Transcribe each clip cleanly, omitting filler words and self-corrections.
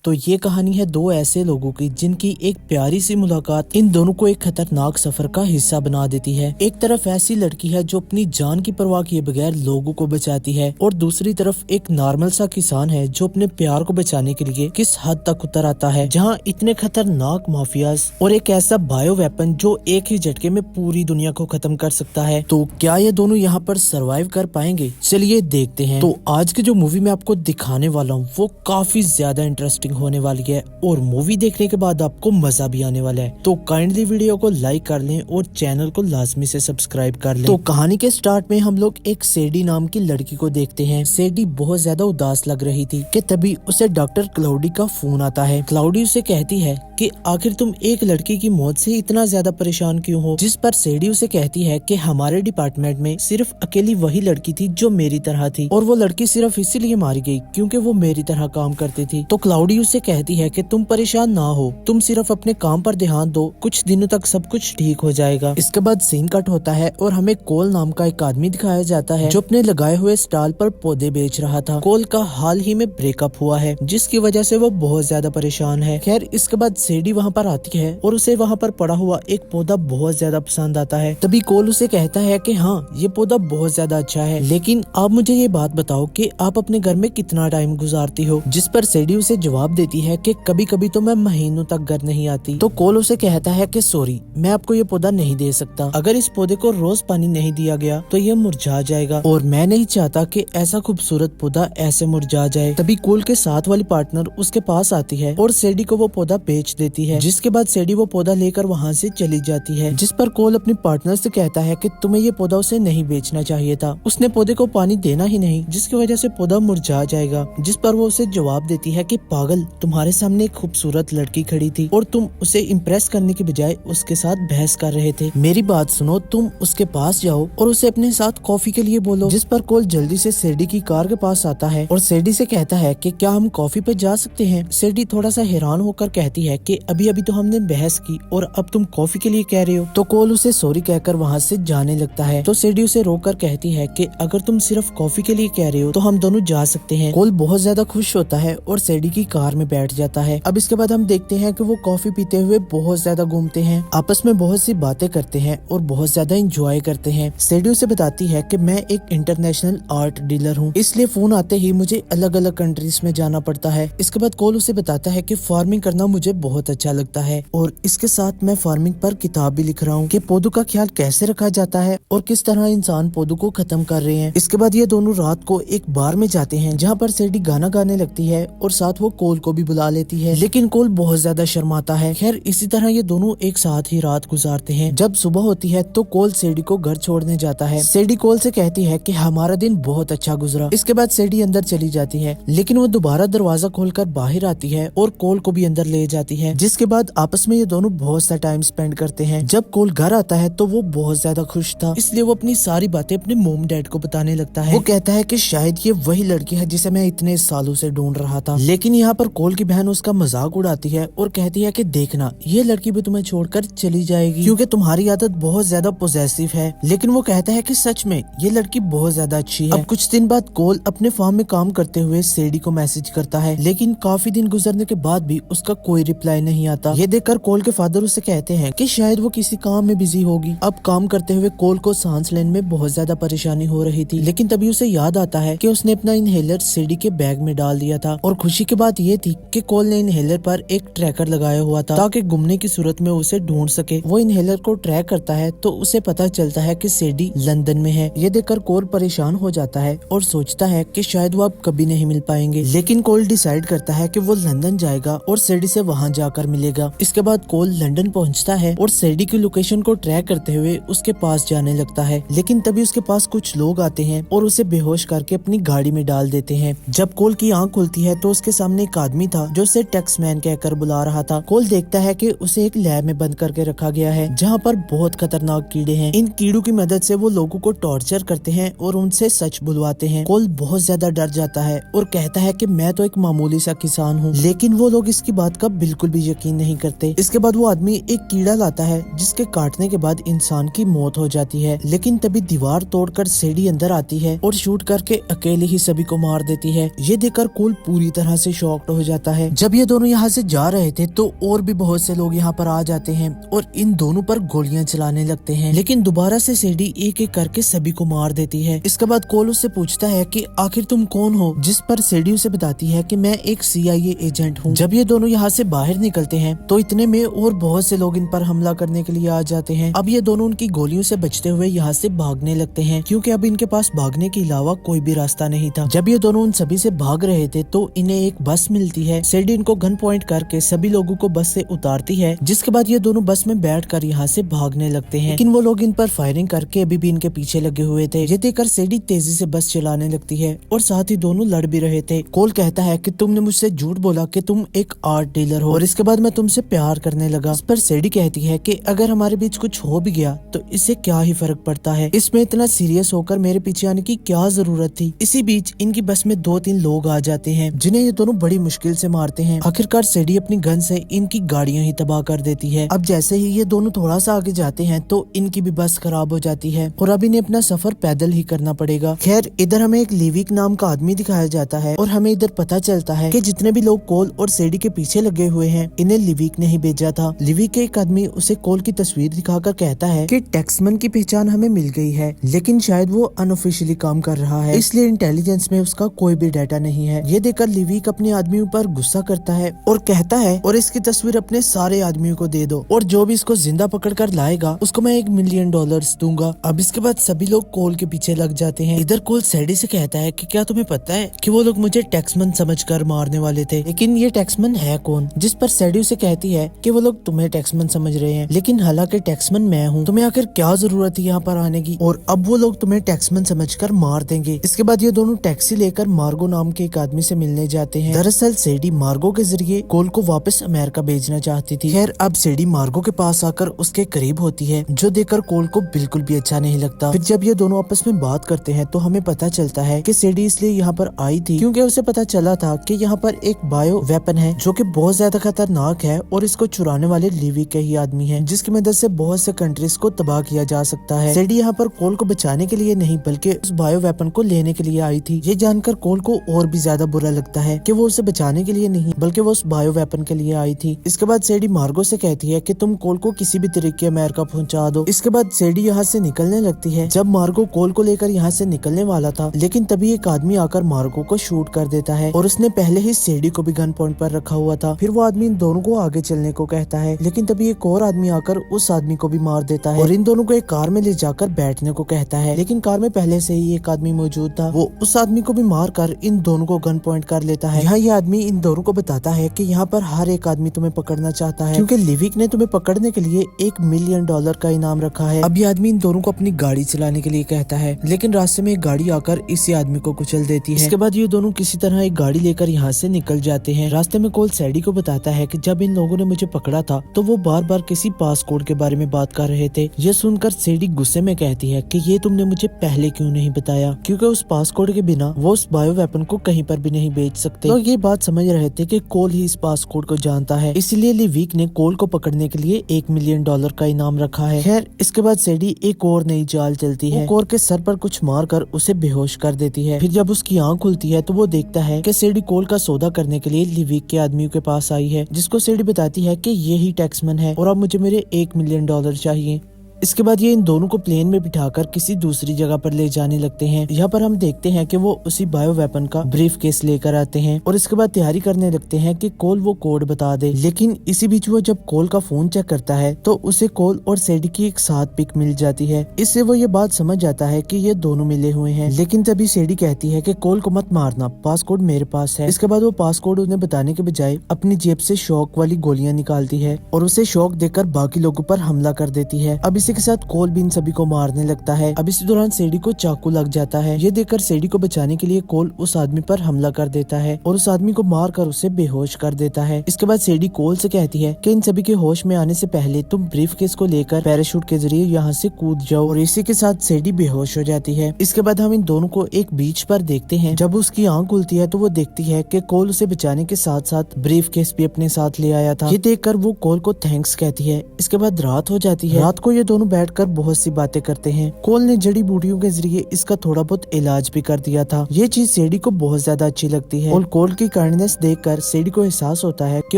तो ये कहानी है दो ऐसे लोगों की जिनकी एक प्यारी सी मुलाकात इन दोनों को एक खतरनाक सफर का हिस्सा बना देती है। एक तरफ ऐसी लड़की है जो अपनी जान की परवाह किए बगैर लोगों को बचाती है और दूसरी तरफ एक नॉर्मल सा किसान है जो अपने प्यार को बचाने के लिए किस हद तक उतर आता है, जहाँ इतने खतरनाक माफियाज और एक ऐसा बायो वेपन जो एक ही झटके में पूरी दुनिया को खत्म कर सकता है। तो क्या ये दोनों यहाँ पर सरवाइव कर पाएंगे? चलिए देखते हैं। तो आज की जो मूवी मैं आपको दिखाने वाला हूँ वो काफी ज्यादा इंटरेस्टिंग होने वाली है और मूवी देखने के बाद आपको मजा भी आने वाला है। तो काइंडली वीडियो को लाइक कर लें और चैनल को लाजमी से सब्सक्राइब कर लें। तो कहानी के स्टार्ट में हम लोग एक सेडी नाम की लड़की को देखते हैं। सेडी बहुत ज्यादा उदास लग रही थी कि तभी उसे डॉक्टर क्लाउडी का फोन आता है। क्लाउडी उसे कहती है कि आखिर तुम एक लड़की की मौत से इतना ज्यादा परेशान क्यों हो? जिस पर सेडी उसे कहती है कि हमारे डिपार्टमेंट में सिर्फ अकेली वही लड़की थी जो मेरी तरह थी और वो लड़की सिर्फ इसीलिए मारी गई क्योंकि वो मेरी तरह काम करती थी। तो क्लाउडी उसे कहती है कि तुम परेशान ना हो, तुम सिर्फ अपने काम पर ध्यान दो, कुछ दिनों तक सब कुछ ठीक हो जाएगा। इसके बाद सीन कट होता है और हमें कोल नाम का एक आदमी दिखाया जाता है जो अपने लगाए हुए स्टॉल पर पौधे बेच रहा था। कोल का हाल ही में ब्रेकअप हुआ है जिसकी वजह से वो बहुत ज्यादा परेशान है। खैर इसके बाद सेडी वहाँ पर आती है और उसे वहाँ पर पड़ा हुआ एक पौधा बहुत ज्यादा पसंद आता है। तभी कोल उसे कहता है कि हाँ ये पौधा बहुत ज्यादा अच्छा है, लेकिन आप मुझे ये बात बताओ कि आप अपने घर में कितना टाइम गुजारती हो? जिस पर सेडी उसे जवाब देती है कि कभी कभी तो मैं महीनों तक घर नहीं आती। तो कोल उसे कहता है कि सॉरी, मैं आपको ये पौधा नहीं दे सकता। अगर इस पौधे को रोज पानी नहीं दिया गया तो ये मुरझा जाएगा और मैं नहीं चाहता कि ऐसा खूबसूरत पौधा ऐसे मुरझा जाए। तभी कोल के साथ वाली पार्टनर उसके पास आती है और सेडी को वो पौधा बेच देती है, जिसके बाद सेडी वो पौधा लेकर वहाँ से चली जाती है। जिस पर कोल अपनी पार्टनर से कहता है कि तुम्हें ये पौधा उसे नहीं बेचना चाहिए था, उसने पौधे को पानी देना ही नहीं जिसकी वजह से पौधा मुरझा जाएगा। जिस पर वो उसे जवाब देती है कि पागल, तुम्हारे सामने एक खूबसूरत लड़की खड़ी थी और तुम उसे इम्प्रेस करने की बजाय उसके साथ बहस कर रहे थे। मेरी बात सुनो, तुम उसके पास जाओ और उसे अपने साथ कॉफी के लिए बोलो। जिस पर कोल जल्दी से सेडी की कार के पास आता है और सेडी से कहता है कि क्या हम कॉफी पे जा सकते हैं? सेडी थोड़ा सा हैरान होकर कहती है कि अभी अभी तो हमने बहस की और अब तुम कॉफी के लिए कह रहे हो। तो कोल उसे सॉरी कहकर वहाँ से जाने लगता है। तो सेडी उसे रोककर कहती है कि अगर तुम सिर्फ कॉफी के लिए कह रहे हो तो हम दोनों जा सकते हैं। कोल बहुत ज्यादा खुश होता है और सेडी की कार में बैठ जाता है। अब इसके बाद हम देखते हैं कि वो कॉफी पीते हुए बहुत ज्यादा घूमते हैं, आपस में बहुत सी बातें करते हैं और बहुत ज्यादा एंजॉय करते हैं। सेडी उसे बताती है कि मैं एक इंटरनेशनल आर्ट डीलर हूँ, इसलिए फोन आते ही मुझे अलग अलग कंट्रीज में जाना पड़ता है। इसके बाद कोल उसे बताता है कि फार्मिंग करना मुझे बहुत अच्छा लगता है और इसके साथ मैं फार्मिंग पर किताब भी लिख रहा हूँ कि पौधों का ख्याल कैसे रखा जाता है और किस तरह इंसान पौधों को खत्म कर रहे हैं। इसके बाद ये दोनों रात को एक बार में जाते हैं जहाँ पर सेडी गाना गाने लगती है और साथ वो कोल को भी बुला लेती है, लेकिन कोल बहुत ज्यादा शर्माता है। खैर इसी तरह ये दोनों एक साथ ही रात गुजारते हैं। जब सुबह होती है तो कोल सेडी को घर छोड़ने जाता है। सेडी कोल से कहती है कि हमारा दिन बहुत अच्छा गुजरा। इसके बाद सेडी अंदर चली जाती है, लेकिन वो दोबारा दरवाजा खोलकर बाहर आती है और कोल को भी अंदर ले जाती है। जिसके बाद आपस में ये दोनों बहुत सा टाइम स्पेंड करते हैं। जब कोल घर आता है तो वो बहुत ज्यादा खुश था, इसलिए वो अपनी सारी बातें अपने मोम डैड को बताने लगता है। वो कहता है कि शायद ये वही लड़की है जिसे मैं इतने सालों से ढूंढ रहा था। लेकिन यहाँ पर कोल की बहन उसका मजाक उड़ाती है और कहती है कि देखना ये लड़की भी तुम्हें छोड़कर चली जाएगी क्योंकि तुम्हारी आदत बहुत ज्यादा पोजेसिव है। लेकिन वो कहता है कि सच में ये लड़की बहुत ज्यादा अच्छी है। अब कुछ दिन बाद कोल अपने फार्म में काम करते हुए सेडी को मैसेज करता है, लेकिन काफी दिन गुजरने के बाद भी उसका कोई रिप्लाई नहीं आता। ये देखकर कोल के फादर उसे कहते हैं कि शायद वो किसी काम में बिजी होगी। अब काम करते हुए कोल को सांस लेने में बहुत ज्यादा परेशानी हो रही थी, लेकिन तभी उसे याद आता है कि उसने अपना इनहेलर सेडी के बैग में डाल दिया था। और खुशी की बात ये थी कि कोल ने इनहेलर पर एक ट्रैकर लगाया हुआ था ताकि गुमने की सूरत में उसे ढूंढ सके। वो इनहेलर को ट्रैक करता है तो उसे पता चलता है कि सेडी लंदन में है। ये देखकर कोल परेशान हो जाता है और सोचता है कि शायद वो अब कभी नहीं मिल पाएंगे, लेकिन कोल डिसाइड करता है कि वो लंदन जाएगा और सेडी से वहाँ जाकर मिलेगा। इसके बाद कोल लंदन पहुँचता है और सेडी की लोकेशन को ट्रैक करते हुए उसके पास जाने लगता है, लेकिन तभी उसके पास कुछ लोग आते हैं और उसे बेहोश करके अपनी गाड़ी में डाल देते हैं। जब कोल की आंख खुलती है तो उसके सामने एक आदमी था जो उसे टैक्समैन कहकर बुला रहा था। कोल देखता है कि उसे एक लैब में बंद करके रखा गया है जहाँ पर बहुत खतरनाक कीड़े हैं। इन कीड़ों की मदद से वो लोगों को टॉर्चर करते हैं और उनसे सच बुलवाते हैं। कोल बहुत ज्यादा डर जाता है और कहता है कि मैं तो एक मामूली सा किसान हूँ, लेकिन वो लोग इसकी बात का बिल्कुल बिल्कुल भी यकीन नहीं करते। इसके बाद वो आदमी एक कीड़ा लाता है जिसके काटने के बाद इंसान की मौत हो जाती है, लेकिन तभी दीवार तोड़कर सेडी अंदर आती है और शूट करके अकेले ही सभी को मार देती है। ये देखकर कोल पूरी तरह से शॉक्ड हो जाता है। जब ये दोनों यहाँ से जा रहे थे तो और भी बहुत से लोग यहाँ पर आ जाते हैं और इन दोनों पर गोलियां चलाने लगते हैं, लेकिन दोबारा से सेडी एक एक करके सभी को मार देती है। इसके बाद कोल उससे पूछता है कि आखिर तुम कौन हो, जिस पर सेडी उसे बताती है कि मैं एक CIA एजेंट हूँ। जब ये दोनों यहाँ से बाहर निकलते हैं तो इतने में और बहुत से लोग इन पर हमला करने के लिए आ जाते हैं। अब ये दोनों उनकी गोलियों से बचते हुए यहाँ से भागने लगते हैं, क्योंकि अब इनके पास भागने के अलावा कोई भी रास्ता नहीं था। जब ये दोनों उन सभी से भाग रहे थे तो इन्हें एक बस मिलती है। सेडी इनको गन पॉइंट करके सभी लोगों को बस से उतारती है, जिसके बाद ये दोनों बस में बैठकर यहाँ से भागने लगते हैं, लेकिन वो लोग इन पर फायरिंग करके अभी भी इनके पीछे लगे हुए थे। ये देखकर सेडी तेजी से बस चलाने लगती है और साथ ही दोनों लड़ भी रहे थे। कोल कहता है कि तुमने मुझसे झूठ बोला कि तुम एक आर्ट डीलर हो और इसके बाद मैं तुमसे प्यार करने लगा। इस पर सेडी कहती है कि अगर हमारे बीच कुछ हो भी गया तो इससे क्या ही फर्क पड़ता है, इसमें इतना सीरियस होकर मेरे पीछे आने की क्या जरूरत थी। इसी बीच इनकी बस में 2-3 लोग आ जाते हैं जिन्हें ये दोनों बड़ी मुश्किल से मारते हैं। आखिरकार सेडी अपनी गन से इनकी गाड़ियां ही तबाह कर देती है। अब जैसे ही ये दोनों थोड़ा सा आगे जाते हैं तो इनकी भी बस खराब हो जाती है और अब इन्हें अपना सफर पैदल ही करना पड़ेगा। खैर इधर हमें एक लिविक नाम का आदमी दिखाया जाता है और हमें इधर पता चलता है कि जितने भी लोग कोल और सेडी के पीछे लगे हुए हैं इन्हें लिविक ने ही भेजा था। लिविक के एक आदमी उसे कोल की तस्वीर दिखाकर कहता है कि टैक्समैन की पहचान हमें मिल गई है, लेकिन शायद वो अनऑफिशियली काम कर रहा है, इसलिए इंटेलिजेंस में उसका कोई भी डाटा नहीं है। ये देखकर लिविक अपने आदमियों पर गुस्सा करता है और कहता है और इसकी तस्वीर अपने सारे आदमियों को दे दो और जो भी इसको जिंदा पकड़ कर लाएगा उसको मैं $1 मिलियन दूंगा। अब इसके बाद सभी लोग कोल के पीछे लग जाते हैं। इधर कोल सेडी से कहता है कि क्या तुम्हें पता है कि वो लोग मुझे टैक्समैन समझकर मारने वाले थे, लेकिन ये टैक्समैन है कौन। जिस पर सेडी उसे कहती है कि वो लोग तुम्हें टैक्समैन समझ रहे हैं, लेकिन हालांकि टैक्समैन मैं हूँ, तुम्हें आखिर क्या जरूरत है यहाँ पर आने की, और अब वो लोग तुम्हें टैक्समैन समझकर मार देंगे। इसके बाद ये दोनों टैक्सी लेकर मार्गो नाम के एक आदमी से मिलने जाते हैं। दरअसल सेडी मार्गो के जरिए कोल को वापस अमेरिका भेजना चाहती थी। खैर अब सेडी मार्गो के पास आकर उसके करीब होती है, जो देखकर कोल को बिल्कुल भी अच्छा नहीं लगता। फिर जब ये दोनों आपस में बात करते हैं तो हमें पता चलता है कि सेडी इसलिए यहाँ पर आई थी क्योंकि उसे पता चला था कि यहाँ पर एक बायो वेपन है जो कि बहुत ज्यादा खतरनाक है और इसको चुराने वाले लिविक के ही आदमी हैं, जिसकी मदद से बहुत से कंट्रीज को तबाह किया जा सकता है। सेडी यहाँ पर कोल को बचाने के लिए नहीं बल्कि उस बायो वेपन को लेने के लिए आई थी। ये जानकर कोल को और भी ज्यादा बुरा लगता है कि वो उसे बचाने के लिए नहीं बल्कि वो उस बायो वेपन के लिए आई थी। इसके बाद सेडी मार्गो से कहती है कि तुम कोल को किसी भी तरीके अमेरिका पहुँचा दो। इसके बाद सेडी यहाँ से निकलने लगती है। जब मार्गो कोल को लेकर यहाँ से निकलने वाला था, लेकिन तभी एक आदमी आकर मार्गो को शूट कर देता है और उसने पहले ही सेडी को भी गन पॉइंट पर रखा हुआ था। फिर वो आदमी इन दोनों को आगे चलने को कहता है, लेकिन तभी एक और आदमी आकर उस आदमी को भी मार देता है और इन दोनों को एक कार में ले जाकर बैठने को कहता है, लेकिन कार में पहले से ही एक आदमी मौजूद था। वो उस आदमी को भी मार कर इन दोनों को गन पॉइंट कर लेता है। यहाँ ये आदमी इन दोनों को बताता है कि यहाँ पर हर एक आदमी तुम्हें पकड़ना चाहता है, क्योंकि लिविक ने तुम्हें पकड़ने के लिए $1 मिलियन का इनाम रखा है। अब ये आदमी इन दोनों को अपनी गाड़ी चलाने के लिए कहता है, लेकिन रास्ते में एक गाड़ी आकर इसी आदमी को कुचल देती है। इसके बाद ये दोनों किसी तरह एक गाड़ी लेकर यहाँ से निकल जाते हैं। रास्ते में कोल सेडी को बताता है कि जब इन लोगों ने मुझे पकड़ा था तो वो बार बार किसी पासकोड के बारे में बात कर रहे थे। ये सुनकर सेडी गुस्से में कहती है कि ये तुमने मुझे पहले क्यों नहीं बताया, क्योंकि उस पासकोड के बिना वो उस बायो वेपन को कहीं पर भी नहीं बेच सकते। तो ये बात समझ रहे थे कि कोल ही इस पासकोड को जानता है, इसलिए लिविक ने कोल को पकड़ने के लिए $1 मिलियन का इनाम रखा है। खैर इसके बाद सेडी एक और नई चाल चलती है। कोल के सर पर कुछ मारकर उसे बेहोश कर देती है। फिर जब उसकी आंख खुलती है तो वो देखता है कि सेडी कोल का सौदा करने के लिए लिविक के आदमियों के पास आई है, जिसको सेडी बताती है कि ये ही टैक्समैन है और अब मुझे मेरे $1 मिलियन चाहिए। इसके बाद ये इन दोनों को प्लेन में बिठाकर किसी दूसरी जगह पर ले जाने लगते हैं। यहाँ पर हम देखते हैं कि वो उसी बायो वेपन का ब्रीफ केस लेकर आते हैं और इसके बाद तैयारी करने लगते हैं कि कोल वो कोड बता दे। लेकिन इसी बीच वो जब कोल का फोन चेक करता है तो उसे कोल और सेडी की एक साथ पिक मिल जाती है। इससे वो ये बात समझ जाता है कि ये दोनों मिले हुए हैं। लेकिन तभी सेडी कहती है कि कोल को मत मारना, पासकोड मेरे पास है। इसके बाद वो पासकोड उन्हें बताने के बजाय अपनी जेब से शॉक वाली गोलियां निकालती है और उसे शॉक देकर बाकी लोगों पर हमला कर देती है। अब इसी के साथ कोल भी इन सभी को मारने लगता है। अब इसी दौरान सेडी को चाकू लग जाता है। ये देखकर सेडी को बचाने के लिए कोल उस आदमी पर हमला कर देता है और उस आदमी को मार कर उसे बेहोश कर देता है। इसके बाद सेडी कोल से कहती है कि इन सभी के होश में आने से पहले तुम ब्रीफकेस को लेकर पैराशूट के जरिए यहाँ से कूद जाओ, और इसी के साथ सेडी बेहोश हो जाती है। इसके बाद हम इन दोनों को एक बीच पर देखते हैं। जब उसकी आंख खुलती है तो वो देखती है कि कोल उसे बचाने के साथ साथ ब्रीफकेस भी अपने साथ ले आया था। ये देखकर वो कोल को थैंक्स कहती है। इसके बाद रात हो जाती है। रात को ये दोनों बैठकर बहुत सी बातें करते हैं। कोल ने जड़ी बूटियों के जरिए इसका थोड़ा बहुत इलाज भी कर दिया था। ये चीज सेडी को बहुत ज्यादा अच्छी लगती है और कोल की काइंडनेस देखकर सेडी को एहसास होता है कि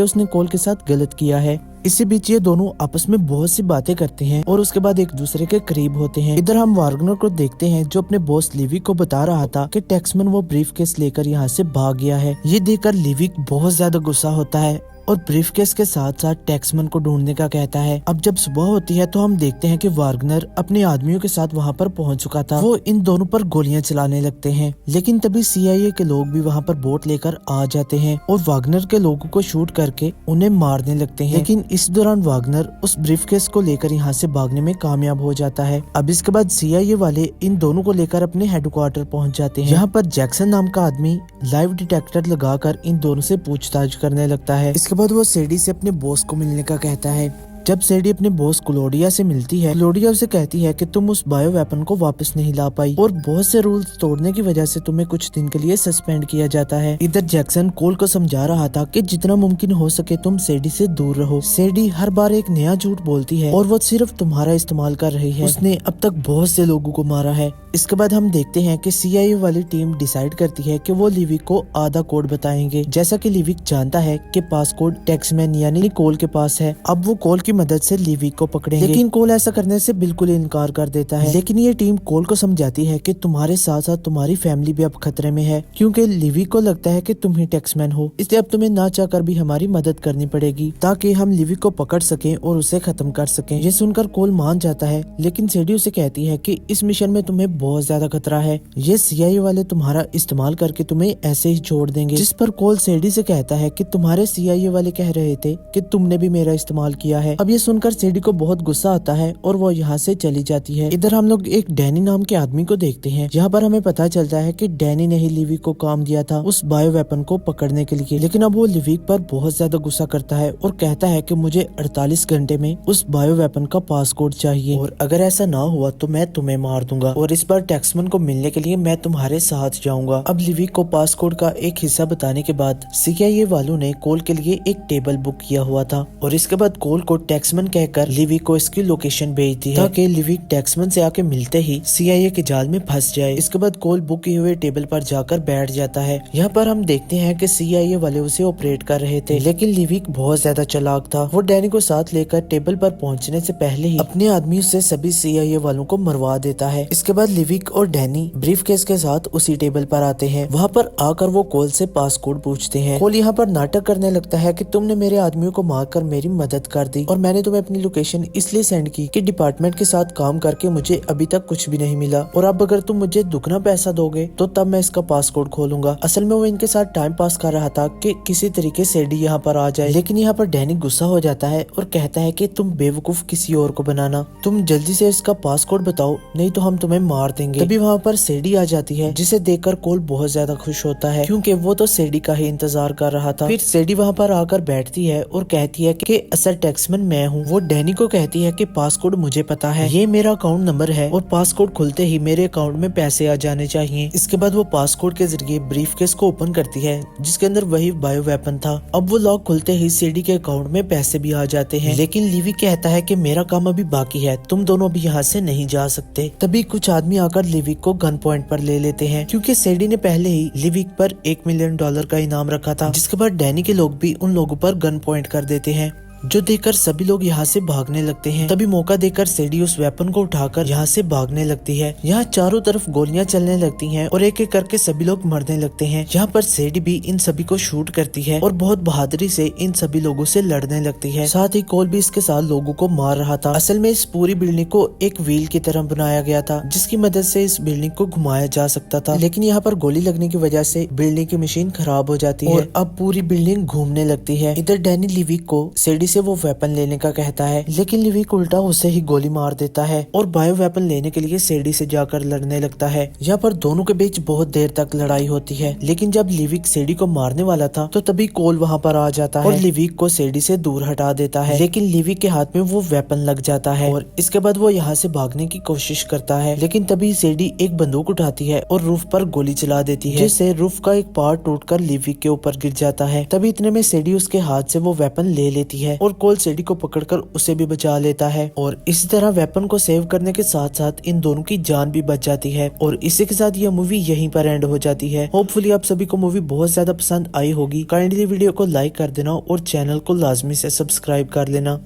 उसने कोल के साथ गलत किया है। इसी बीच ये दोनों आपस में बहुत सी बातें करते हैं और उसके बाद एक दूसरे के करीब होते हैं। इधर हम वार्गनर को देखते हैं जो अपने बॉस लिविक को बता रहा था कि टैक्समैन वो ब्रीफकेस लेकर यहाँ से भाग गया है। ये देखकर लिविक बहुत ज्यादा गुस्सा होता है और ब्रीफकेस के साथ साथ टैक्समैन को ढूंढने का कहता है। अब जब सुबह होती है तो हम देखते हैं कि वार्गनर अपने आदमियों के साथ वहाँ पर पहुँच चुका था। वो इन दोनों पर गोलियां चलाने लगते हैं, लेकिन तभी CIA के लोग भी वहाँ पर बोट लेकर आ जाते हैं और वार्गनर के लोगों को शूट करके उन्हें मारने लगते हैं। लेकिन इस दौरान वार्गनर उस ब्रीफकेस को लेकर यहाँ से भागने में कामयाब हो जाता है। अब इसके बाद CIA वाले इन दोनों को लेकर अपने हेडक्वार्टर पहुँच जाते हैं। यहाँ पर जैक्सन नाम का आदमी लाइव डिटेक्टर लगाकर इन दोनों से पूछताछ करने लगता है। इसके बाद वो सेडी से अपने बॉस को मिलने का कहता है। जब सेडी अपने बॉस क्लोडिया से मिलती है, क्लोडिया उसे कहती है कि तुम उस बायो वेपन को वापस नहीं ला पाई और बहुत से रूल्स तोड़ने की वजह से तुम्हें कुछ दिन के लिए सस्पेंड किया जाता है। इधर जैक्सन कोल को समझा रहा था कि जितना मुमकिन हो सके तुम सेडी से दूर रहो। सेडी हर बार एक नया झूठ बोलती है और वो सिर्फ तुम्हारा इस्तेमाल कर रही है। उसने अब तक बहुत से लोगों को मारा है। इसके बाद हम देखते हैं कि CIA वाली टीम डिसाइड करती है कि वो लिविक को आधा कोड बताएंगे। जैसा कि लिविक जानता है कि पास कोड टैक्समैन यानी कोल के पास है। अब वो कोल की मदद से लिविक को पकड़ेंगे, लेकिन कोल ऐसा करने से बिल्कुल इनकार कर देता है। लेकिन ये टीम कोल को समझाती है कि तुम्हारे साथ साथ तुम्हारी फैमिली भी अब खतरे में है, क्योंकि लिविक को लगता है कि तुम ही टैक्समैन हो, इसलिए अब तुम्हें ना चाहकर भी हमारी मदद करनी पड़ेगी ताकि हम लिविक को पकड़ सकें और उसे खत्म कर सकें। ये सुनकर कोल मान जाता है, लेकिन सेडी उसे कहती है कि इस मिशन में तुम्हें बहुत ज्यादा खतरा है। ये CIA वाले तुम्हारा इस्तेमाल करके तुम्हें ऐसे ही छोड़ देंगे। जिस पर कोल सेडी से कहता है कि तुम्हारे CIA वाले कह रहे थे कि तुमने भी मेरा इस्तेमाल किया है। अब ये सुनकर सेडी को बहुत गुस्सा आता है और वो यहाँ से चली जाती है। इधर हम लोग एक डैनी नाम के आदमी को देखते हैं। यहाँ पर हमें पता चलता है कि डैनी ने ही लिविक को काम दिया था उस बायो वेपन को पकड़ने के लिए। लेकिन अब वो लिविक पर बहुत ज्यादा गुस्सा करता है और कहता है कि मुझे 48 घंटे में उस बायो वेपन का पासकोड चाहिए और अगर ऐसा ना हुआ तो मैं तुम्हें मार दूंगा और इस बार टैक्समैन को मिलने के लिए मैं तुम्हारे साथ जाऊंगा। अब लिविक को पासकोड का एक हिस्सा बताने के बाद CIA वालों ने कोल के लिए एक टेबल बुक किया हुआ था और इसके बाद कोल को टैक्समैन कहकर लिविक को इसकी लोकेशन भेजती है ताकि लिविक टैक्समैन से आके मिलते ही CIA के जाल में फंस जाए। इसके बाद कोल बुक किए हुए टेबल पर जाकर बैठ जाता है। यहाँ पर हम देखते हैं कि CIA वाले उसे ऑपरेट कर रहे थे, लेकिन लिविक बहुत ज्यादा चालाक था। वो डैनी को साथ लेकर टेबल पर पहुँचने से पहले ही अपने आदमी से सभी CIA वालों को मरवा देता है। इसके बाद लिविक और डैनी ब्रीफकेस के साथ उसी टेबल पर आते हैं। वहाँ पर आकर वो कोल से पासकोड पूछते हैं। कोल यहाँ पर नाटक करने लगता है कि तुमने मेरे आदमियों को मारकर मेरी मदद कर दी और मैंने तुम्हें अपनी लोकेशन इसलिए सेंड की कि डिपार्टमेंट के साथ काम करके मुझे अभी तक कुछ भी नहीं मिला और अब अगर तुम मुझे दुगना पैसा दोगे तो तब मैं इसका पासकोड खोलूंगा। असल में वो इनके साथ टाइम पास कर रहा था कि किसी तरीके से डी यहाँ पर आ जाए। लेकिन यहाँ पर डैनी गुस्सा हो जाता है और कहता है कि तुम बेवकूफ किसी और को बनाना, तुम जल्दी से इसका पासकोड बताओ नहीं तो हम तुम्हें मार देंगे। तभी वहाँ पर सेडी आ जाती है जिसे देखकर कोल बहुत ज्यादा खुश होता है क्योंकि वो तो सेडी का ही इंतजार कर रहा था। फिर सेडी वहाँ पर आकर बैठती है और कहती है कि असल टैक्समैन मैं हूँ। वो डैनी को कहती है कि पासकोड मुझे पता है, ये मेरा अकाउंट नंबर है और पासकोड खुलते ही मेरे अकाउंट में पैसे आ जाने चाहिए। इसके बाद वो पासकोड के जरिए ब्रीफकेस को ओपन करती है जिसके अंदर वही बायो वेपन था। अब वो लॉक खुलते ही सेडी के अकाउंट में पैसे भी आ जाते हैं, लेकिन लिविक कहता है कि मेरा काम अभी बाकी है, तुम दोनों अभी यहाँ से नहीं जा सकते। तभी कुछ आदमी आकर लिविक को गन पॉइंट पर ले लेते हैं क्योंकि सेडी ने पहले ही लिविक पर $1 मिलियन का इनाम रखा था। जिसके बाद डैनी के लोग भी उन लोगों पर गन पॉइंट कर देते हैं जो देखकर सभी लोग यहाँ से भागने लगते हैं। तभी मौका देकर सेडी उस वेपन को उठाकर यहाँ से भागने लगती है। यहाँ चारों तरफ गोलियां चलने लगती हैं और एक एक करके सभी लोग मरने लगते हैं। यहाँ पर सेडी भी इन सभी को शूट करती है और बहुत बहादुरी से इन सभी लोगों से लड़ने लगती है। साथ ही कोल भी इसके साथ लोगों को मार रहा था। असल में इस पूरी बिल्डिंग को एक व्हील की तरह बनाया गया था जिसकी मदद से इस बिल्डिंग को घुमाया जा सकता था, लेकिन यहाँ पर गोली लगने की वजह से बिल्डिंग की मशीन खराब हो जाती है और अब पूरी बिल्डिंग घूमने लगती है। इधर डैनी लिविक को सेडी से वो वेपन लेने का कहता है, लेकिन लिविक उल्टा उसे ही गोली मार देता है और बायो वेपन लेने के लिए सेडी से जाकर लड़ने लगता है। यहाँ पर दोनों के बीच बहुत देर तक लड़ाई होती है, लेकिन जब लिविक सेडी को मारने वाला था तो तभी कोल वहाँ पर आ जाता है और लिविक को सेडी से दूर हटा देता है, लेकिन लिविक के हाथ में वो वेपन लग जाता है और इसके बाद वो यहाँ से भागने की कोशिश करता है, लेकिन तभी सेडी एक बंदूक उठाती है और रूफ पर गोली चला देती है, जिससे रूफ का एक पार्ट टूटकर लिविक के ऊपर गिर जाता है। तभी इतने में सेडी उसके हाथ से वो वेपन ले लेती है और कोल सेडी को पकड़कर उसे भी बचा लेता है और इसी तरह वेपन को सेव करने के साथ साथ इन दोनों की जान भी बच जाती है। और इसी के साथ यह मूवी यहीं पर एंड हो जाती है। होपफुली आप सभी को मूवी बहुत ज्यादा पसंद आई होगी। काइंडली वीडियो को लाइक कर देना और चैनल को लाजमी से सब्सक्राइब कर लेना।